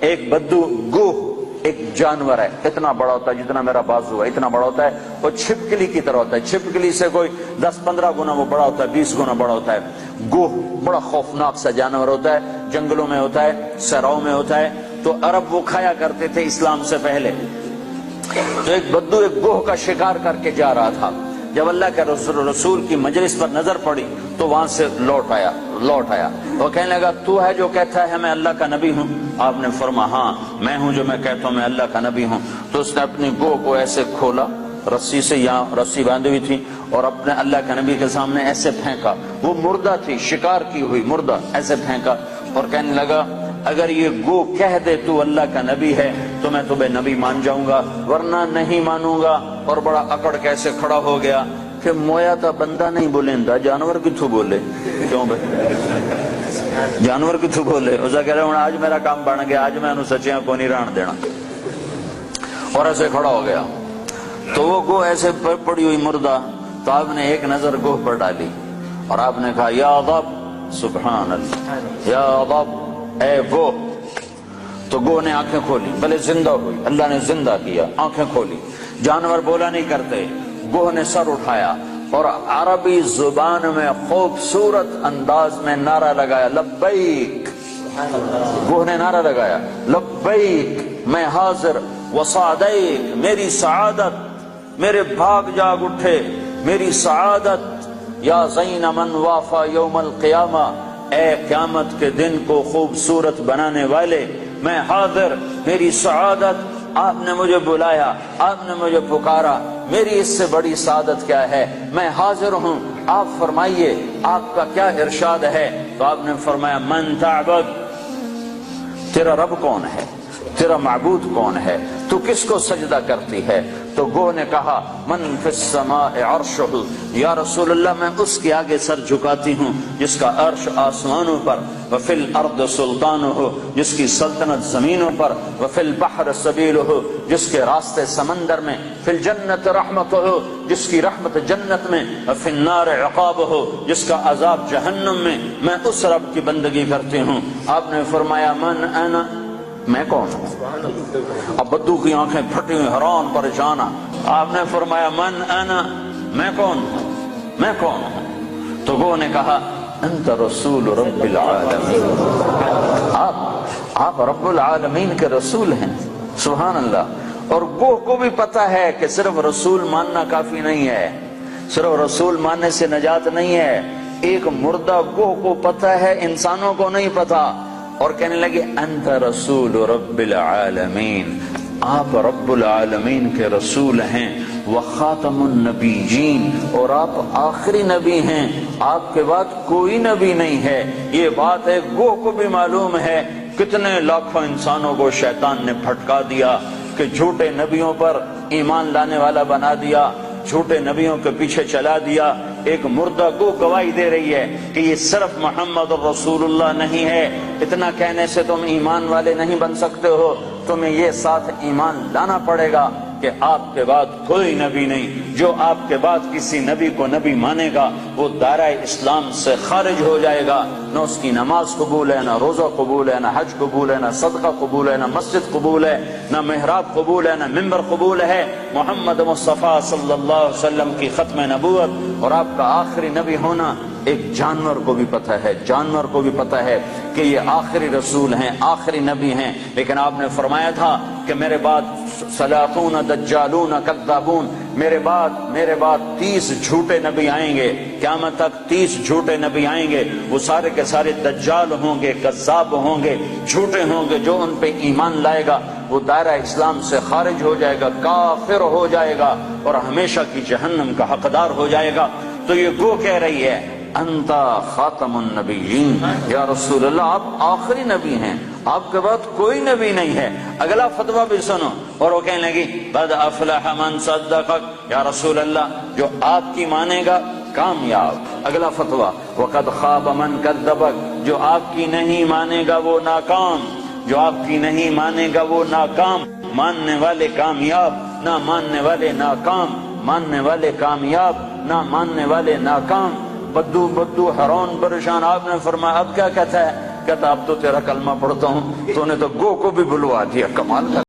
ایک بدو گوہ ایک جانور ہے، اتنا بڑا ہوتا ہے جتنا میرا بازو ہے، اتنا بڑا ہوتا ہے، وہ چھپکلی کی طرح ہوتا ہے، چھپکلی سے کوئی 10-15 گنا وہ بڑا ہوتا ہے، 20 گنا بڑا ہوتا ہے۔ گوہ بڑا خوفناک سا جانور ہوتا ہے، جنگلوں میں ہوتا ہے، صحراؤں میں ہوتا ہے، تو عرب وہ کھایا کرتے تھے اسلام سے پہلے۔ تو ایک بدو ایک گوہ کا شکار کر کے جا رہا تھا، جب اللہ کے رسول کی مجلس پر نظر پڑی تو وہاں سے لوٹ آیا۔ وہ کہنے لگا تو ہے جو کہتا ہے میں اللہ کا نبی ہوں؟ آپ نے فرمایا ہاں میں ہوں جو میں کہتا ہوں میں اللہ کا نبی ہوں۔ تو اس نے اپنی گوہ کو ایسے کھولا، رسی سے، یہاں رسی باندھی ہوئی تھی، اور اپنے اللہ کے نبی کے سامنے ایسے پھینکا، وہ مردہ تھی، شکار کی ہوئی مردہ، ایسے پھینکا اور کہنے لگا اگر یہ گو کہہ دے تو اللہ کا نبی ہے تو میں تمہیں نبی مان جاؤں گا، ورنہ نہیں مانوں گا۔ اور بڑا اکڑ کیسے کھڑا ہو گیا کہ مویا تا بندہ نہیں بولیندا، جانور کتھوں بولے؟ کیوں بھائی جانور کتھوں بولے؟ اسے کہہ رہے ہوں آج میرا کام بن گیا، آج میں انہوں سچیاں کو نہیں ران دینا، اور ایسے کھڑا ہو گیا۔ تو وہ گو ایسے پڑی ہوئی مردہ، تو آپ نے ایک نظر گوہ پر ڈالی اور آپ نے کہا یا ضب، سبحان اللہ، یا ضب، اے گو۔ تو گو نے آنکھیں کھولی، بھلے زندہ ہوئی، اللہ نے زندہ کیا، آنکھیں کھولی، جانور بولا نہیں کرتے۔ گوہ نے سر اٹھایا اور عربی زبان میں خوبصورت انداز میں نعرہ لگایا لبیک۔ گوہ نے نعرہ لگایا لبیک، میں حاضر، وسعدیک، میری سعادت، میرے بھاگ جاگ اٹھے میری سعادت، یا زین من وافا یوم القیامہ، اے قیامت کے دن کو خوبصورت بنانے والے، میں حاضر، میری سعادت، آپ نے مجھے بلایا، آپ نے مجھے پکارا، میری اس سے بڑی سعادت کیا ہے، میں حاضر ہوں، آپ فرمائیے آپ کا کیا ارشاد ہے؟ تو آپ نے فرمایا من تعبد، تیرا رب کون ہے، تیرا معبود کون ہے، تو کس کو سجدہ کرتی ہے؟ تو گوہ نے کہا من فی السماء عرشہ، یا رسول اللہ میں اس کے آگے سر جھکاتی ہوں جس کا عرش آسمانوں پر، وفی الارض سلطانہ، جس کی سلطنت زمینوں پر، وفی البحر سبیلہ، جس کے راستے سمندر میں، فی الجنت رحمتہ، جس کی رحمت جنت میں، وفی النار عقابہ، جس کا عذاب جہنم میں، میں اس رب کی بندگی کرتی ہوں۔ آپ نے فرمایا من انا، میں کون ہوں؟ اب بدو کی آنکھیں پھٹی ہوئی، حیران پریشان۔ آپ نے فرمایا من انا، میں کون ہوں، میں کون ہوں؟ تو وہ نے کہا انت رسول رب العالمین، آپ رب العالمین کے رسول ہیں، سبحان اللہ۔ اور گوہ کو بھی پتا ہے کہ صرف رسول ماننا کافی نہیں ہے، صرف رسول ماننے سے نجات نہیں ہے، ایک مردہ گوہ کو پتا ہے، انسانوں کو نہیں پتا۔ اور کہنے لگے انت رسول رب العالمین، آپ رب العالمین کے رسول ہیں، وخاتم النبیین، اور آپ آخری نبی ہیں، آپ کے بعد کوئی نبی نہیں ہے۔ یہ بات ہے گوہ کو بھی معلوم ہے۔ کتنے لاکھوں انسانوں کو شیطان نے پھٹکا دیا کہ جھوٹے نبیوں پر ایمان لانے والا بنا دیا، جھوٹے نبیوں کے پیچھے چلا دیا۔ ایک مردہ گو گواہی دے رہی ہے کہ یہ صرف محمد رسول اللہ نہیں ہے، اتنا کہنے سے تم ایمان والے نہیں بن سکتے ہو، تمہیں یہ ساتھ ایمان لانا پڑے گا کہ آپ کے بعد کوئی نبی نہیں۔ جو آپ کے بعد کسی نبی کو نبی مانے گا وہ دائرہ اسلام سے خارج ہو جائے گا، نہ اس کی نماز قبول ہے، نہ روزہ قبول ہے، نہ حج قبول ہے، نہ صدقہ قبول ہے، نہ مسجد قبول ہے، نہ محراب قبول ہے، نہ ممبر قبول ہے۔ محمد مصطفیٰ صلی اللہ علیہ وسلم کی ختم نبوت اور آپ کا آخری نبی ہونا ایک جانور کو بھی پتہ ہے، جانور کو بھی پتہ ہے کہ یہ آخری رسول ہیں، آخری نبی ہیں۔ لیکن آپ نے فرمایا تھا کہ میرے بعد سلاطون دجالون کذابون، میرے بعد 30 جھوٹے نبی آئیں گے، قیامت تک 30 جھوٹے نبی آئیں گے، وہ سارے کے سارے دجال ہوں گے، کذاب ہوں گے، جھوٹے ہوں گے۔ جو ان پہ ایمان لائے گا وہ دائرہ اسلام سے خارج ہو جائے گا، کافر ہو جائے گا اور ہمیشہ کی جہنم کا حقدار ہو جائے گا۔ تو یہ گو کہہ رہی ہے انتا خاتم النبیین، یا رسول اللہ آپ آخری نبی ہیں، آپ کے بعد کوئی نبی نہیں ہے۔ اگلا فتویٰ بھی سنو، اور وہ کہنے لگی قد افلح من صدقک، یا رسول اللہ جو آپ کی مانے گا کامیاب۔ اگلا فتویٰ وقد خاب من کذبک، جو آپ کی نہیں مانے گا وہ ناکام، جو آپ کی نہیں مانے گا وہ ناکام۔ ماننے والے کامیاب، نہ ماننے والے ناکام، ماننے والے کامیاب، نہ ماننے والے ناکام۔ بدو حیران پریشان۔ آپ نے فرمایا اب کیا کہتا ہے؟ کہتا اب تو تیرا کلمہ پڑھتا ہوں، تو نے تو گو کو بھی بلوا دیا، کمال کا